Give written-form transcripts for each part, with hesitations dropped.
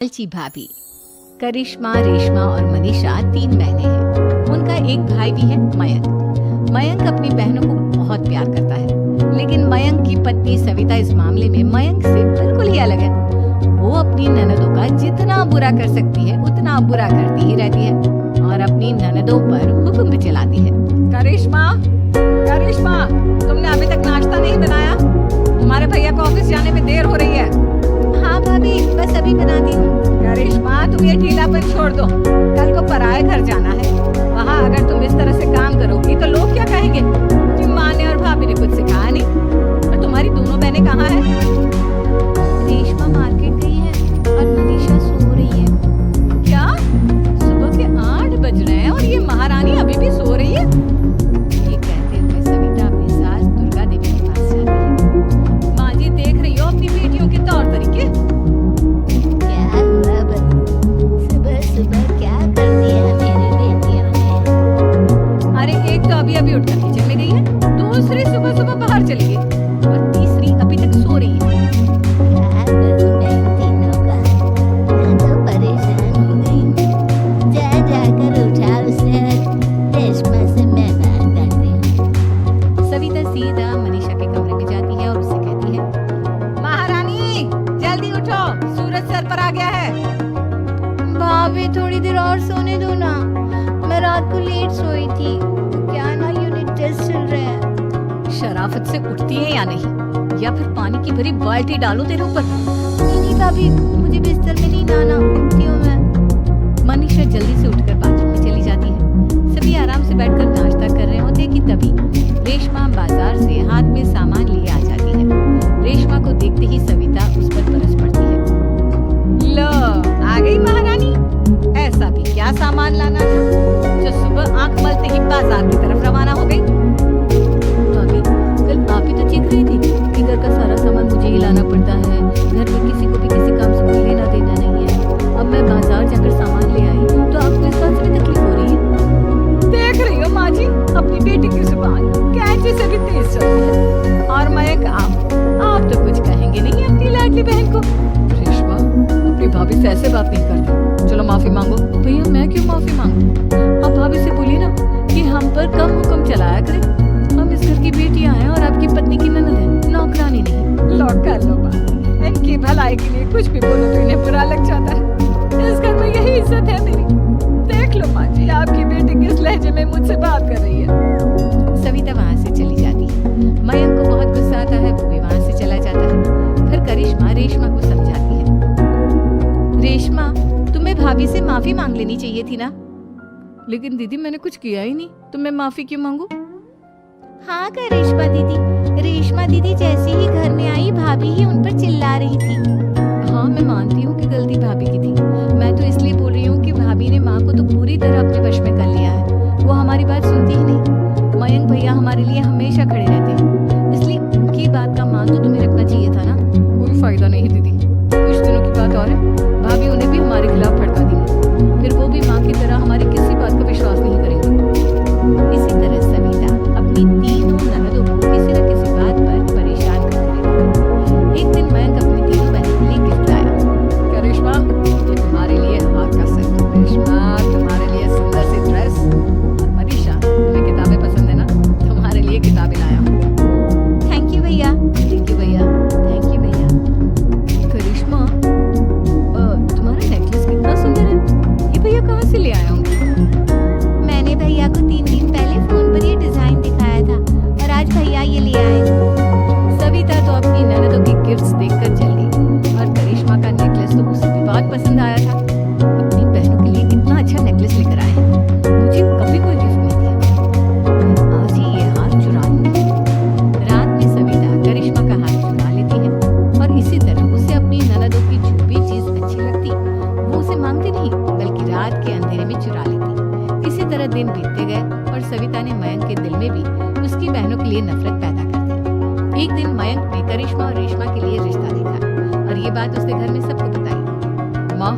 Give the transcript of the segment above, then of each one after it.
लालची भाभी। करिश्मा, रेशमा और मनीषा 3 बहनें हैं। उनका एक भाई भी है, मयंक। मयंक अपनी बहनों को बहुत प्यार करता है, लेकिन मयंक की पत्नी सविता इस मामले में मयंक से बिल्कुल ही अलग है। वो अपनी ननदों का जितना बुरा कर सकती है उतना बुरा करती ही रहती है और अपनी ननदों पर हुक्म भी चलाती है। करिश्मा, करिश्मा, तुमने अभी तक नाश्ता नहीं बनाया? तुम्हारे भैया को ऑफिस जाने में देर हो रही है। हाँ भाभी, बस अभी बनाती हूँ। करिश्मा, तुम ये ढीलापन छोड़ दो। कल को पराए घर जाना है। वहाँ अगर तुम इस तरह से काम करोगी तो लोग क्या कहेंगे कि माँ ने और भाभी ने कुछ सिखाया नहीं। और तुम्हारी दोनों बहनें कहाँ हैं? रेशमा मार्केट गई है और मनीषा सो रही है। क्या? सुबह के 8 बज रहे हैं और ये महारानी अभी भी सो रही है? ये कहते हुए सविता अपनी सास दुर्गा देवी के पास जाती है। माँ जी, देख रही हो अपनी बेटियों के तौर तरीके? क्या हुआ बहू? सुबह सुबह क्या कर दिया मेरी बेटियों ने? अरे एक तो अभी उठकर किचन में गई है, दूसरी सुबह सुबह बाहर चली गई और तीसरी अभी तक सो रही है। क्या करूं मैं इन तीनों का? मैं तो परेशान हो गई हूँ। जा जाकर उठा उसे और रेशमा से मैं बात करती हूँ। सविता सीधा मनीषा के कमरे में जाती है और उससे कहती है, महारानी जल्दी उठो, सूरज सर पर आ गया है। भाभी, थोड़ी देर और सोने दो ना। मैं रात को लेट सोई थी। क्या ना, यूनिट टेस्ट चल रहे हैं। शराफत से उठती है या नहीं, या फिर पानी की भरी बाल्टी डालो तेरे ऊपर। नहीं भाभी, मुझे बिस्तर में नहीं लाना, उठती हूँ मैं। मनीषा जल्दी से उठकर बाथरूम में चली जाती है। सभी आराम से बैठकर नाश्ता कर रहे होते कि तभी रेशमा बाजार से हाथ में सामान लिए आ जाती है। रेशमा को देखते ही सविता उस पर बरस पड़ती है। लो, आ गई महारानी। ऐसा भी क्या सामान लाना था जो सुबह आंख मलते ही बाजार की तरफ रवाना हो गई? भाभी, कल आप ही तो चीख रही थी कि घर का सारा सामान मुझे ही लाना पड़ता है, घर में किसी को भी किसी काम से कोई लेना देना नहीं है। अब मैं बाजार जाकर सामान ले आई तो आपको इस बात से भी तकलीफ हो रही है? देख रही हो माँ जी, अपनी बेटी की जुबान कैंची से भी तेज चलती है। और मयंक, आप तो कुछ कहेंगे नहीं अपनी लाडली बहन को। रेशमा, अपनी भाभी से ऐसे बात नहीं करती। चलो माफी मांगो। भैया, मैं क्यों माफी मांगू? आप भाभी से बोलिए ना कि हम पर कम हुक्म चलाया करें। हम इस घर की बेटियां हैं और आपकी पत्नी की ननद है, नौकरानी नहीं। लो कर लो बात। इनकी भलाई के लिए कुछ भी बोलो तो इन्हें बुरा लग जाता है। इस घर में यही इज्जत है मेरी। देख लो माँ जी, आपकी बेटी किस लहजे में मुझसे बात कर रही है। सविता वहाँ से चली जाती है। मयंक को बहुत गुस्सा आता है, वो भी वहाँ से चला जाता है। फिर करिश्मा रेशमा को समझाती है, रेशमा, तुम्हें भाभी से माफी मांग लेनी चाहिए थी ना। लेकिन दीदी, मैंने कुछ किया ही नहीं, तो मैं माफी क्यों मांगू? हाँ करिश्मा दीदी, रेशमा दीदी जैसे ही घर में आई, भाभी ही उन पर चिल्ला रही थी। हाँ, मैं मानती हूँ कि गलती भाभी की थी। मैं तो इसलिए बोल रही हूँ कि भाभी ने माँ को तो पूरी तरह अपने वश में कर लिया है। वो हमारी बात सुनती ही नहीं। मयंक भैया हमारे लिए हमेशा खड़े रहते हैं, इसलिए उनकी बात का मान तो तुम्हें रखना चाहिए था ना। कोई फायदा नहीं दीदी, कुछ दिनों की बात और है, भाभी उन्हें भी हमारे खिलाफ भड़का देंगे। फिर वो भी माँ की तरह हमारी किसी बात का विश्वास नहीं करेंगे। इसी तरह सविता अपनी तीनों ननदों को किसी न किसी बात पर परेशान करती रहती। एक दिन मयंक अपनी तीनों बहनों के लिए गिफ्ट लाया। करिश्मा, ये तुम्हारे लिए हवा का सेट। रेशमा, तुम्हारे लिए सुंदर सी ड्रेस। और मनीषा, तुम्हें किताबें पसंद है ना, तुम्हारे लिए किताबें लाया हूँ। थैंक यू भैया। थैंक यू भैया। थैंक यू भैया। करिश्मा, तुम्हारा नेकलेस कितना सुंदर है। ये भैया कहाँ से ले आए होंगे? मैंने भैया को 3 दिन पहले फोन पर ये डिजाइन दिखाया था और आज भैया ये ले आए। सविता तो अपनी ननदों की गिफ्ट्स देखकर जल गई और करिश्मा का नेकलेस तो उसे भी बहुत पसंद आया था। अपनी बहनों के लिए कितना अच्छा नेकलेस लेकर आए हैं। मुझे कभी कोई गिफ्ट नहीं दिया। आज ही ये हार चुरा लूंगी। रात में सविता करिश्मा का हाथ चुरा लेती है और इसी तरह उसे अपनी ननदों की जो भी चीज अच्छी लगती वो उसे मांगती नहीं, बल्कि रात के अंधेरे में चुरा लेती। इसी तरह दिन बीतते गए और सविता ने मयंक के दिल में भी उसकी बहनों के लिए नफरत पैदा कर दी। एक दिन मयंक ने करिश्मा और रेशमा के लिए रिश्ता देखा और ये बात उसने घर में सबको बताई। माँ,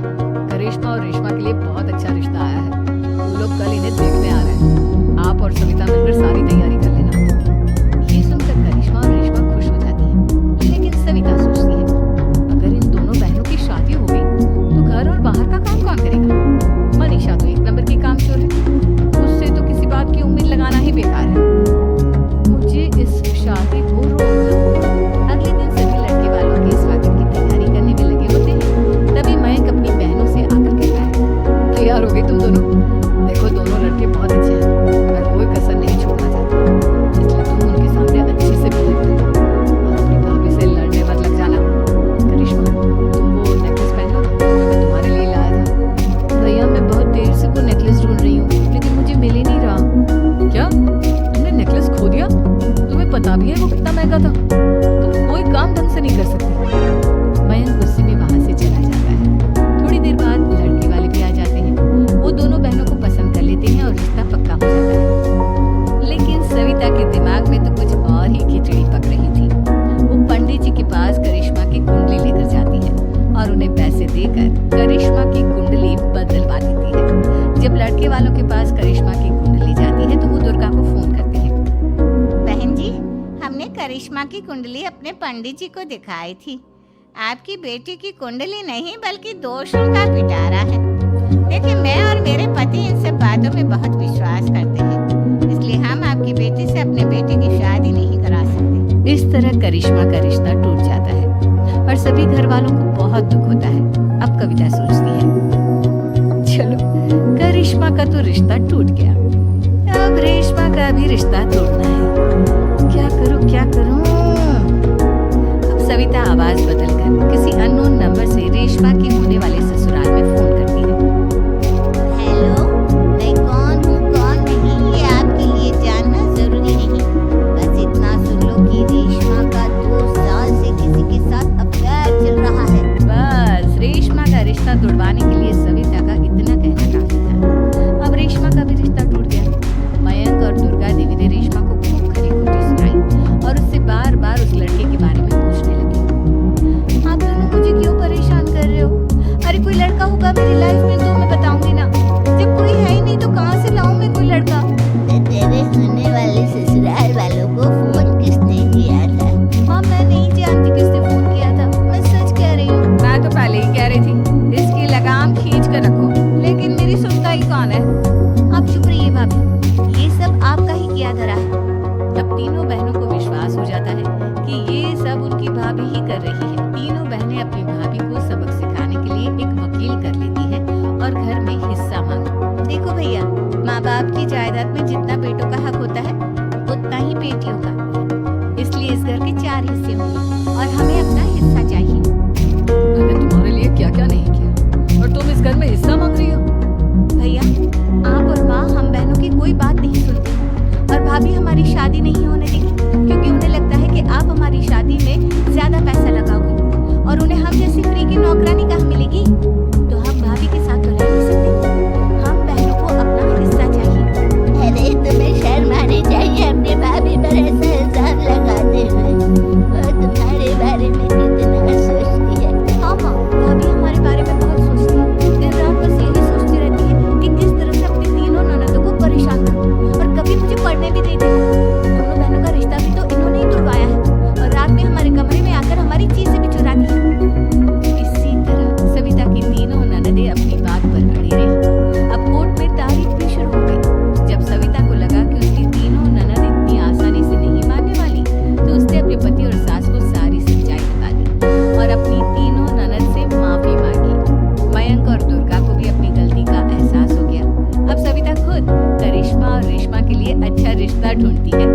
करिश्मा और रेशमा के लिए बहुत अच्छा रिश्ता आया है। वो लोग कल इन्हें देखने आ रहे हैं। आप और सविता मिलकर सारी तैयारी कर लेना। ये सुनकर करिश्मा और रेशमा खुश हो जाती है, लेकिन सविता सोचती है, अगर इन दोनों बहनों की शादी हो गई तो घर करिश्मा की कुंडली बदलवा देती है। जब लड़के वालों के पास करिश्मा की कुंडली जाती है तो वो दुर्गा को फोन करते हैं। बहन जी, हमने करिश्मा की कुंडली अपने पंडित जी को दिखाई थी। आपकी बेटी की कुंडली नहीं बल्कि दोषों का पिटारा है। देखिए, मैं और मेरे पति इन सब बातों में बहुत विश्वास करते हैं, इसलिए हम आपकी बेटी से अपने बेटे की शादी नहीं करा सकते। इस तरह करिश्मा का रिश्ता टूट जाता है और सभी घर वालों को बहुत दुख होता है। अब कविता सोचती है, चलो करिश्मा का तो रिश्ता टूट गया, अब रेशमा का भी रिश्ता तोड़ना है। क्या करूं क्या करूं? अब सविता आवाज बदलकर किसी अननोन नंबर से रेशमा के होने वाले ससुराल में फोन करती है। हेलो, मैं कौन हूँ कौन नहीं ये आपके लिए जानना जरूरी नहीं। बस इतना सुन लो कि रेशमा का 2 साल से किसी के साथ अफेयर चल रहा है। बस रेशमा का रिश्ता तोड़वाने के लिए सविता का इतना कहना काफी था। अब रेशमा का भी रिश्ता टूट गया। मयंक और दुर्गा देवी ने रेशमा को खूब खरी खोटी सुनाई और उससे बार बार उस लड़के के बारे में पूछने लगी। आप दोनों मुझे क्यों परेशान कर रहे हो? अरे कोई लड़का होगा मेरी लाइफ में तो मैं बताऊंगी ना। जब कोई है ही नहीं तो कहाँ से लाऊं मैं कोई लड़का? तेरे होने वाले ससुराल वालों को फोन किसने किया था? हाँ, मैं नहीं जानती किसने फोन किया था, मैं सच कह रही हूँ। मैं तो पहले ही कह रही थी इसकी लगाम खींच कर रखो, लेकिन मेरी सुनता ही कौन है? आप चुप रहिए भाभी, ये सब आपका ही किया धरा है। अब तीनों बहनों को विश्वास हो जाता है कि ये सब उनकी भाभी ही कर रही है। तीनों बहनें अपनी भाभी को सबक सिखाने के लिए एक वकील कर लेती है और घर में हिस्सा मांगती। देखो भैया, माँ बाप की जायदाद में जितना बेटों का हक होता है उतना ही बेटियों का, इसलिए इस घर के 4 हिस्से होंगे और हमें अपना हिस्सा चाहिए। मैंने तुम्हारे लिए क्या क्या नहीं किया और तुम इस घर में हिस्सा मांग रही हो? भैया, आप और माँ हम बहनों की कोई बात नहीं सुनती और भाभी हमारी शादी नहीं होने देगी क्योंकि उन्हें लगता है कि आप हमारी शादी में ज्यादा पैसा लगाओगे और उन्हें हम जैसी फ्री की नौकरानी कहाँ मिलेगी। तो हम भाभी के साथ तो रह नहीं सकते, हम बहनों को अपना हिस्सा चाहिए। अरे तुम्हें शर्म आनी चाहिए अपनी भाभी पर ऐसा इल्जाम लगाते हुए। वो तुम्हारे बारे में कितना सोचती है। हाँ माँ, भाभी हमारे बारे में बहुत सोचती है। दिन रात बस यही सोचती रहती है कि किस तरह से अपनी तीनों ननदों को परेशान करूं और कभी मुझे पढ़ने भी नहीं देती। दोनों बहनों का रिश्ता भी तो इन्होंने ही तुड़वाया है और रात में हमारे कमरे में आकर हमारी चीजें भी चुराती है। इसी तरह सविता की तीनों ननदें अपनी बात पर अड़ी रही। अब कोर्ट में तारीख भी शुरू हो गई। जब सविता को लगा कि उसकी तीनों ननद इतनी आसानी से नहीं मानने वाली तो उसने अपने पति और सास को सारी सच्चाई बता दी और अपनी तीनों ननद से माफी मांगी। मयंक और दुर्गा को भी अपनी गलती का एहसास हो गया। अब सविता खुद करिश्मा और रेशमा के लिए अच्छा रिश्ता ढूंढती है